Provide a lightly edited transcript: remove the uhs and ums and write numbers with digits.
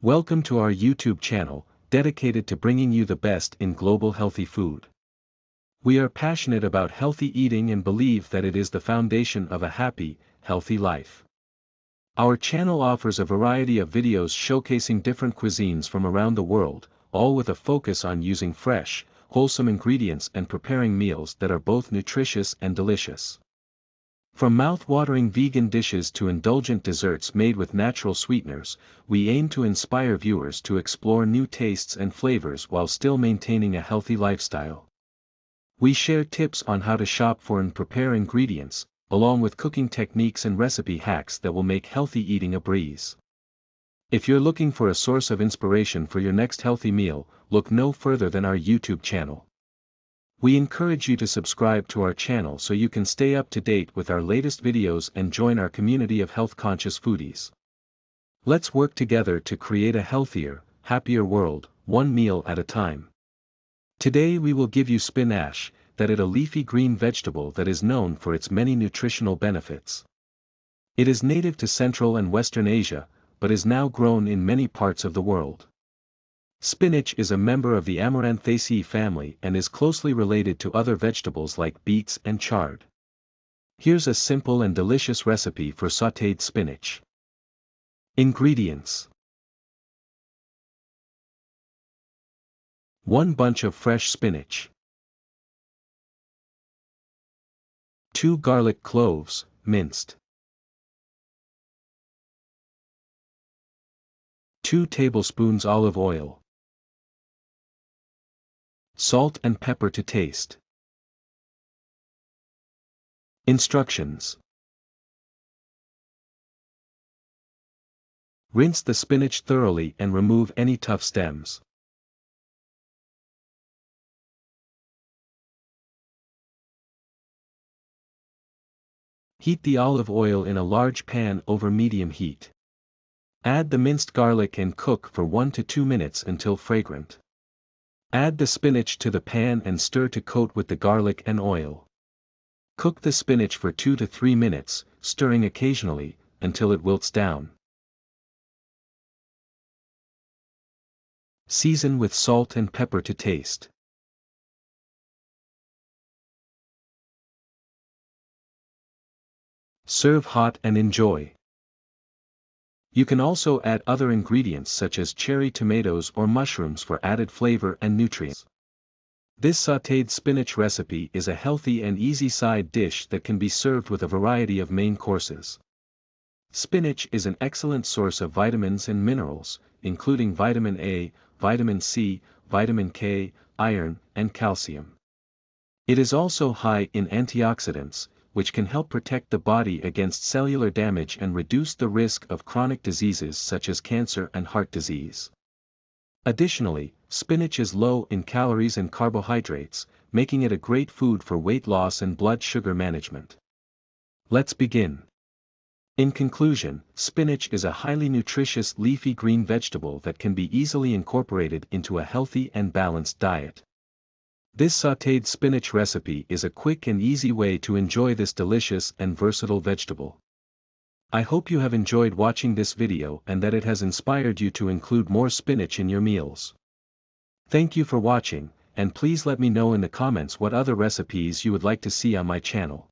Welcome to our YouTube channel, dedicated to bringing you the best in global healthy food. We are passionate about healthy eating and believe that it is the foundation of a happy, healthy life. Our channel offers a variety of videos showcasing different cuisines from around the world, all with a focus on using fresh, wholesome ingredients and preparing meals that are both nutritious and delicious. From mouth-watering vegan dishes to indulgent desserts made with natural sweeteners, we aim to inspire viewers to explore new tastes and flavors while still maintaining a healthy lifestyle. We share tips on how to shop for and prepare ingredients, along with cooking techniques and recipe hacks that will make healthy eating a breeze. If you're looking for a source of inspiration for your next healthy meal, look no further than our YouTube channel. We encourage you to subscribe to our channel so you can stay up to date with our latest videos and join our community of health-conscious foodies. Let's work together to create a healthier, happier world, one meal at a time. Today we will give you spinach, that is a leafy green vegetable that is known for its many nutritional benefits. It is native to Central and Western Asia, but is now grown in many parts of the world. Spinach is a member of the Amaranthaceae family and is closely related to other vegetables like beets and chard. Here's a simple and delicious recipe for sauteed spinach. Ingredients: 1 bunch of fresh spinach, 2 garlic cloves, minced, 2 tablespoons olive oil, salt and pepper to taste. Instructions: rinse the spinach thoroughly and remove any tough stems. Heat the olive oil in a large pan over medium heat. Add the minced garlic and cook for 1 to 2 minutes until fragrant. Add the spinach to the pan and stir to coat with the garlic and oil. Cook the spinach for 2 to 3 minutes, stirring occasionally, until it wilts down. Season with salt and pepper to taste. Serve hot and enjoy. You can also add other ingredients such as cherry tomatoes or mushrooms for added flavor and nutrients. This sauteed spinach recipe is a healthy and easy side dish that can be served with a variety of main courses. Spinach is an excellent source of vitamins and minerals, including vitamin A, vitamin C, vitamin K, iron, and calcium. It is also high in antioxidants, which can help protect the body against cellular damage and reduce the risk of chronic diseases such as cancer and heart disease. Additionally, spinach is low in calories and carbohydrates, making it a great food for weight loss and blood sugar management. Let's begin. In conclusion, spinach is a highly nutritious leafy green vegetable that can be easily incorporated into a healthy and balanced diet. This sauteed spinach recipe is a quick and easy way to enjoy this delicious and versatile vegetable. I hope you have enjoyed watching this video and that it has inspired you to include more spinach in your meals. Thank you for watching, and please let me know in the comments what other recipes you would like to see on my channel.